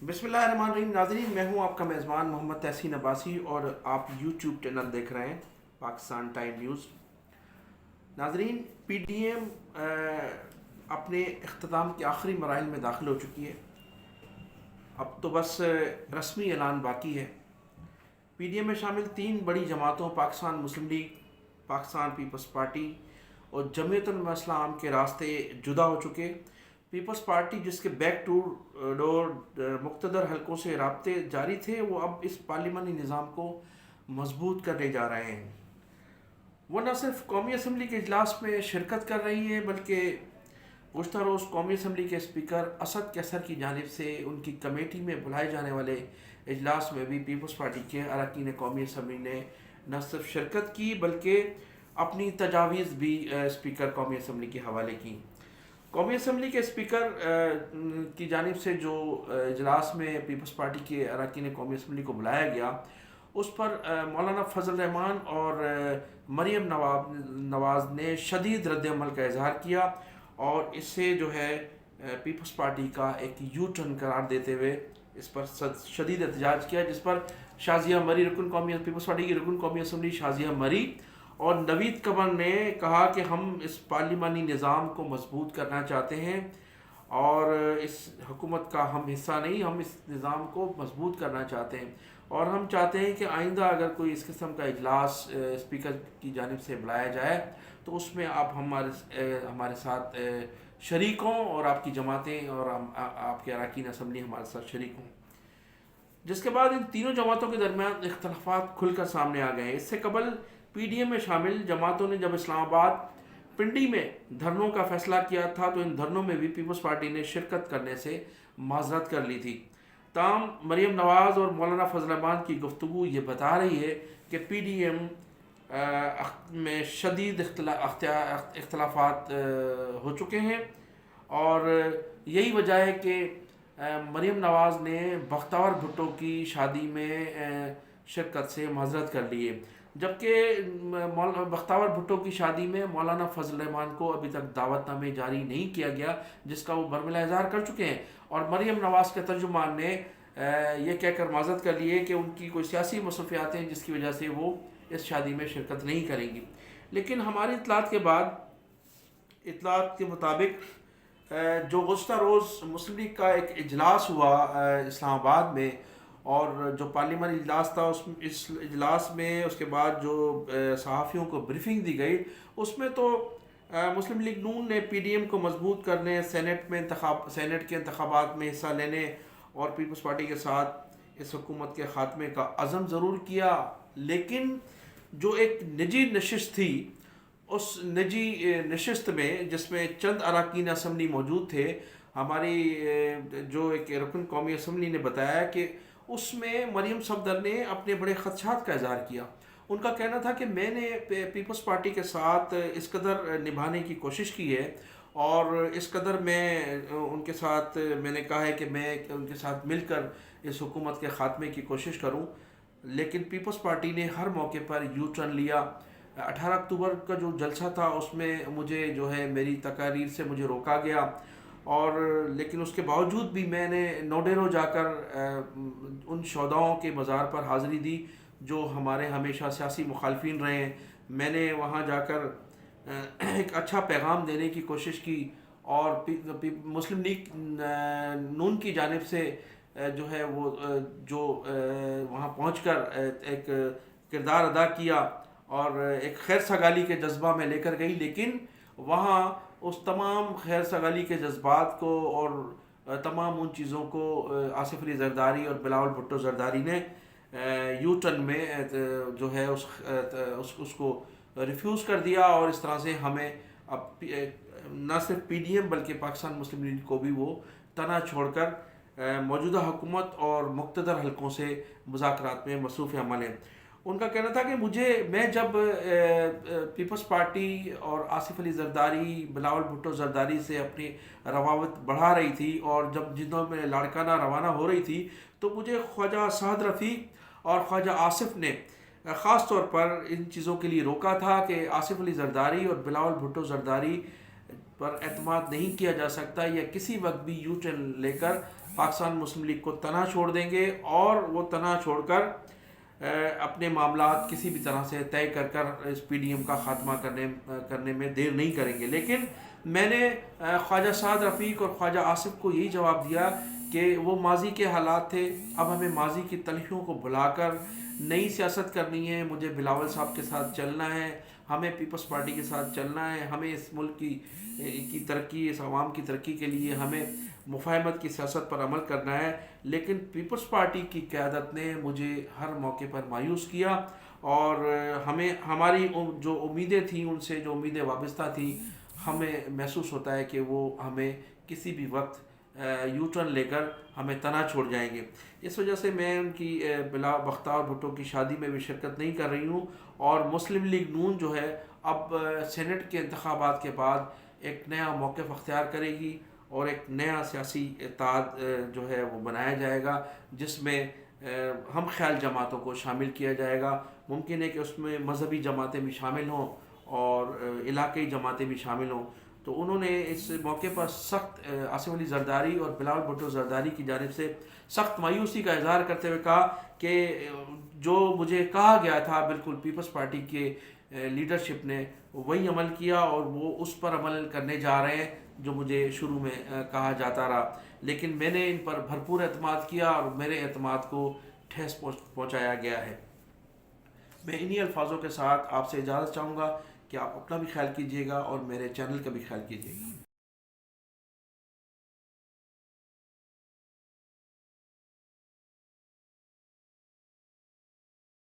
बिस्मिल्लाहिर्रहमानिर्रहीम। नाज़रीन, मैं हूं आपका मेज़बान मोहम्मद तहसीन अब्बासी और आप यूट्यूब चैनल देख रहे हैं पाकिस्तान टाइम न्यूज़। नाज़रीन, पीडीएम अपने इख्तिताम के आखिरी मराहिल में दाखिल हो चुकी है। अब तो बस रस्मी ऐलान बाकी है। पीडीएम में शामिल तीन बड़ी जमातों पाकिस्तान मुस्लिम लीग, पाकिस्तान पीपल्स पार्टी और जमीयत उलमा इस्लाम के रास्ते जुदा हो चुके। पीपल्स पार्टी, जिसके बैक टू डोर मुख्तदर हलकों से राब्ते जारी थे, वो अब इस पार्लिमानी निज़ाम को मजबूत करने जा रहे हैं। वो न सिर्फ कौमी असम्बली के इजलास में शिरकत कर रही है, बल्कि गुज़श्ता रोज़ कौमी असम्बली के स्पीकर असद कैसर की जानिब से उनकी कमेटी में बुलाए जाने वाले इजलास में भी पीपल्स पार्टी के अरकान कौमी असम्बली ने न सिर्फ शिरकत की, बल्कि अपनी तजावीज़ भी स्पीकर कौमी असम्बली के हवाले की। कौमी असम्बली के स्पीकर की जानिब से जो इजलास में पीपल्स पार्टी के अरकान कौमी असम्बली को बुलाया गया, उस पर मौलाना फजल रहमान और मरीम नवाज़ ने शदीद रद्द-ए-अमल का इजहार किया और इससे जो है पीपल्स पार्टी का एक यू टर्न करार देते हुए इस पर शदीद एहतजाज किया, जिस पर शाज़िया मरी रुकन कौमी पीपल्स पार्टी की रुकन कौमी असम्बली शाज़िया मरी और नवीद कमर ने कहा कि हम इस पार्लिमानी निज़ाम को मजबूत करना चाहते हैं और इस हुकूमत का हम हिस्सा नहीं, हम इस निज़ाम को मजबूत करना चाहते हैं और हम चाहते हैं कि आइंदा अगर कोई इस किस्म का इजलास स्पीकर की जानिब से बुलाया जाए तो उसमें आप हमारे साथ शरीक हों और आपकी जमातें और आपके अरकान असम्बली हमारे साथ शरीक हों। जिसके बाद इन तीनों जमातों के दरमियान इख्तलाफात खुलकर सामने आ गए। इससे कबल पीडीएम में शामिल जमातों ने जब इस्लामाबाद पिंडी में धरनों का फैसला किया था, तो इन धरनों में भी पीपल्स पार्टी ने शिरकत करने से माजरत कर ली थी। ताम मरीम नवाज़ और मौलाना फजल रहमान की गुफ्तगू ये बता रही है कि पीडीएम में शदीद इख्तलाफात हो चुके हैं और यही वजह है कि मरीम नवाज़ ने बख्तावर भुट्टो की शादी में शिरकत से माजरत कर ली है, जबकि बख्तावर भुट्टो की शादी में मौलाना फजल रहमान को अभी तक दावतनामे जारी नहीं किया गया, जिसका वो बरमला इज़हार कर चुके हैं। और मरीम नवाज़ के तर्जुमान ने ये कहकर माजरत कर ली है कि उनकी कोई सियासी मसरूफियात हैं जिसकी वजह से वो इस शादी में शिरकत नहीं करेंगी। लेकिन हमारी इतलात के मुताबिक जो गुज़श्ता रोज़ मुस्लिम लीग का एक इजलास हुआ इस्लामाबाद में, और जो पार्लिमानी इजलास था इस इजलास में उसके बाद जो सहाफ़ियों को ब्रीफिंग दी गई, उसमें तो मुस्लिम लीग नून ने पीडीएम को मजबूत करने, सेनेट के इंतखाबात में हिस्सा लेने और पीपल्स पार्टी के साथ इस हुकूमत के ख़ात्मे का अज़म ज़रूर किया, लेकिन जो एक निजी नशिस्त थी, उस निजी नशिस्त में जिसमें चंद अरकान असम्बली मौजूद थे, हमारी जो एक रुकन कौमी असम्बली ने बताया कि उसमें मरीम सफदर ने अपने बड़े ख़दशात का इज़हार किया। उनका कहना था कि मैंने पीपल्स पार्टी के साथ इस कदर निभाने की कोशिश की है और इस कदर मैं उनके साथ मैंने कहा है कि मैं उनके साथ मिलकर इस हुकूमत के ख़ात्मे की कोशिश करूं, लेकिन पीपल्स पार्टी ने हर मौके पर यू टर्न लिया। 18 अक्टूबर का जो जलसा था उसमें मुझे जो है मेरी तकारीर से मुझे रोका गया और लेकिन उसके बावजूद भी मैंने नोडेरो जाकर उन शोधाओं के मज़ार पर हाज़िरी दी जो हमारे हमेशा सियासी मुखालफिन रहे हैं। मैंने वहाँ जाकर एक अच्छा पैगाम देने की कोशिश की और मुस्लिम लीग नून की जानिब से जो है वो जो वहाँ पहुँचकर एक किरदार अदा किया और एक खैर सगाली के जज्बा में लेकर गई, लेकिन वहाँ उस तमाम खैर सगाली के जज्बात को और तमाम उन चीज़ों को आसिफ अली जरदारी और बिलावल भुट्टो जरदारी ने यू टर्न में जो है उसको रिफ्यूज़ कर दिया और इस तरह से हमें अब न सिर्फ पीडीएम बल्कि पाकिस्तान मुस्लिम लीग को भी वो तना छोड़कर मौजूदा हुकूमत और मुक़्तदर हलकों से मुज़ाकरात में मसरूफ़ अमल है। उनका कहना था कि मैं जब पीपल्स पार्टी और आसिफ अली जरदारी, बिलावल भुट्टो जरदारी से अपनी रवावत बढ़ा रही थी और जब जिनों में लाड़काना रवाना हो रही थी, तो मुझे ख्वाजा साद रफ़ीक और ख्वाजा आसिफ ने ख़ास तौर पर इन चीज़ों के लिए रोका था कि आसिफ अली जरदारी और बिलावल भुट्टो जरदारी पर एतमाद नहीं किया जा सकता, या किसी वक्त भी यू टर्न लेकर پاکستان مسلم لیگ کو تنہا چھوڑ دیں گے اور وہ تنہا چھوڑ کر اپنے معاملات کسی بھی طرح سے طے کر کر اس پی ڈی ایم کا خاتمہ کرنے میں دیر نہیں کریں گے. لیکن میں نے خواجہ سعد رفیق اور خواجہ آصف کو یہی جواب دیا کہ وہ ماضی کے حالات تھے، اب ہمیں ماضی کی تلخیوں کو بھلا کر نئی سیاست کرنی ہے. مجھے بلاول صاحب کے ساتھ چلنا ہے، ہمیں پیپلز پارٹی کے ساتھ چلنا ہے، ہمیں اس ملک کی ترقی، اس عوام کی ترقی کے لیے ہمیں مفاہمت کی سیاست پر عمل کرنا ہے. لیکن پیپلز پارٹی کی قیادت نے مجھے ہر موقع پر مایوس کیا اور ہماری جو امیدیں تھیں، ان سے جو امیدیں وابستہ تھیں، ہمیں محسوس ہوتا ہے کہ وہ ہمیں کسی بھی وقت یو ٹرن لے کر ہمیں تنہا چھوڑ جائیں گے. اس وجہ سے میں ان کی بلا بختیار بھٹو کی شادی میں بھی شرکت نہیں کر رہی ہوں. اور مسلم لیگ نون جو ہے اب سینٹ کے انتخابات کے بعد ایک نیا موقف اختیار کرے گی اور ایک نیا سیاسی اتحاد جو ہے وہ بنایا جائے گا، جس میں ہم خیال جماعتوں کو شامل کیا جائے گا. ممکن ہے کہ اس میں مذہبی جماعتیں بھی شامل ہوں اور علاقائی جماعتیں بھی شامل ہوں. تو انہوں نے اس موقع پر سخت آصف علی زرداری اور بلاول بھٹو زرداری کی جانب سے سخت مایوسی کا اظہار کرتے ہوئے کہا کہ جو مجھے کہا گیا تھا بالکل پیپلز پارٹی کے لیڈرشپ نے وہی عمل کیا اور وہ اس پر عمل کرنے جا رہے ہیں جو مجھے شروع میں کہا جاتا رہا. لیکن میں نے ان پر بھرپور اعتماد کیا اور میرے اعتماد کو ٹھیس پہنچایا گیا ہے. میں انہی الفاظوں کے ساتھ آپ سے اجازت چاہوں گا کہ آپ اپنا بھی خیال کیجیے گا اور میرے چینل کا بھی خیال کیجیے گا.